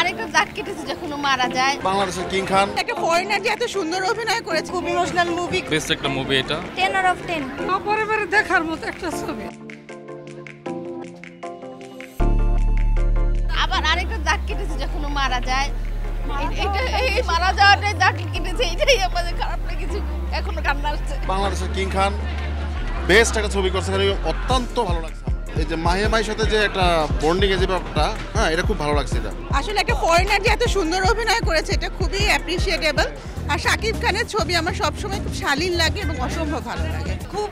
আরেকটা দাগ কেটেছে যখন ও মারা যায়। বাংলাদেশের কিং খান একটা ফরেনার যে এত সুন্দর অভিনয় করেছে, খুব ইমোশনাল মুভি, বেস্ট একটা মুভি এটা। 10 out of 10 অপরিবারে দেখার মতো একটা ছবি। আবার আরেকটা দাগ কেটেছে যখন ও মারা যায়। এই মারা যাওয়াটাই দাগ কেটেছে, এটাই আমাদের খারাপ লেগেছে, এখনো কান্না আসছে। বাংলাদেশের কিং খান বেস্ট একটা ছবি করছে, অত্যন্ত ভালো লাগছে। এই যে মাহিয়া মাইর সাথে যে একটা বন্ডিং এর যে ব্যাপারটা, হ্যাঁ এটা খুব ভালো লাগছে। এটা আসলে একটা ফরেনার যে এত সুন্দর অভিনয় করেছে, এটা খুবই অ্যাপ্রিসিয়েটেবল। আর শাকিব খানের ছবি আমার সবসময় খুব শালীন লাগে এবং অসম্ভব ভালো লাগে। খুব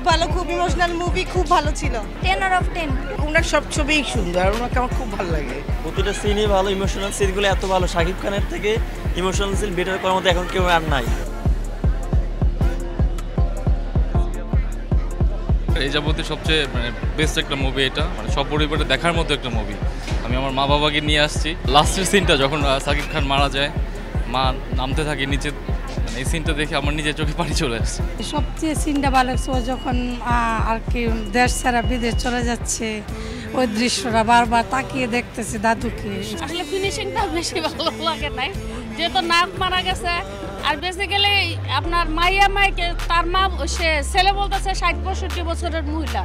ভালো, খুব ইমোশনাল মুভি, খুব ভালো ছিল। 10 out of 10 ওনার সব ছবিই সুন্দর, ওনাকে আমার খুব ভালো লাগে। প্রতিটা সিনই ভালো, ইমোশনাল সিনগুলো এত ভালো। শাকিব খানের থেকে ইমোশনাল সিন বেটার করার মতো এখন কেউ আর নাই। এই যাবতীয় সবচেয়ে বেস্ট একটা মুভি এটা, সব পরিবারে দেখার মতো একটা মুভি। আমি আমার মা বাবাকে নিয়ে আসছি। লাস্টের সিনটা যখন শাকিব খান মারা যায়, মা নামতে থাকে নিচে, এই সিনটা দেখে আমার নিজের চোখে পানি চলে আসছে। সবচেয়ে সিনটা ভালো লাগছে ও যখন আর কি দেশ ছাড়া বিদেশ চলে যাচ্ছে, ওই দৃশ্যটা বারবার তাকিয়ে দেখতেছে দাদুকে। আসলে ফিনিশিংটা বেশি ভালো লাগে নাই, যেহেতু নাক মারা গেছে। আর বেসিক্যালি আপনার মাইয়া মাইকে তার মা, সে ছেলে বলতেছে 60-65 বছরের মহিলা,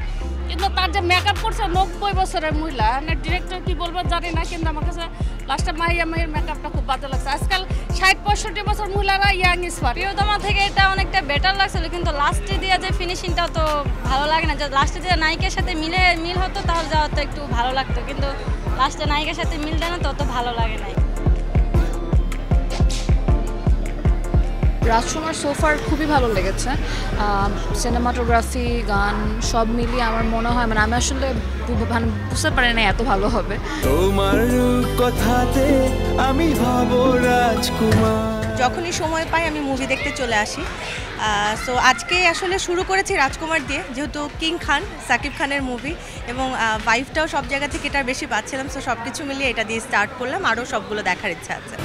কিন্তু তার যে মেকআপ করছে 90 বছরের মহিলা। ডিরেক্টর কি বলবো জানি না, কিন্তু আমার কাছে লাস্টে মাইয়া মাইয়ের মেকআপটা খুব বাজে লাগছে। আজকাল 60-65 বছর মহিলারা ইয়াং স্মার্ট। প্রিয়তমা থেকে এটা অনেকটা বেটার লাগছিল, কিন্তু লাস্টে দিয়ে যে ফিনিশিংটা তো ভালো লাগে না। লাস্টে যে নায়িকার সাথে মিল হতো তাহলে যাওয়া তো একটু ভালো লাগতো, কিন্তু লাস্টে নায়িকার সাথে মিল দেয় না, তত ভালো লাগে নাই। রাজকুমার সোফার খুবই ভালো লেগেছে। সিনেমাটোগ্রাফি, গান সব মিলিয়ে আমার মনে হয় আমি আসলে বুঝতে পারি না এত ভালো হবে। তোমার কথাতে আমি হব রাজকুমার। যখনই সময় পাই আমি মুভি দেখতে চলে আসি। সো আজকে আসলে শুরু করেছি রাজকুমার দিয়ে, যেহেতু কিং খান শাকিব খানের মুভি, এবং ভাইবটাও সব জায়গা থেকে এটা বেশি পাচ্ছিলাম। সো সব কিছু মিলিয়ে এটা দিয়ে স্টার্ট করলাম, আরও সবগুলো দেখার ইচ্ছা আছে।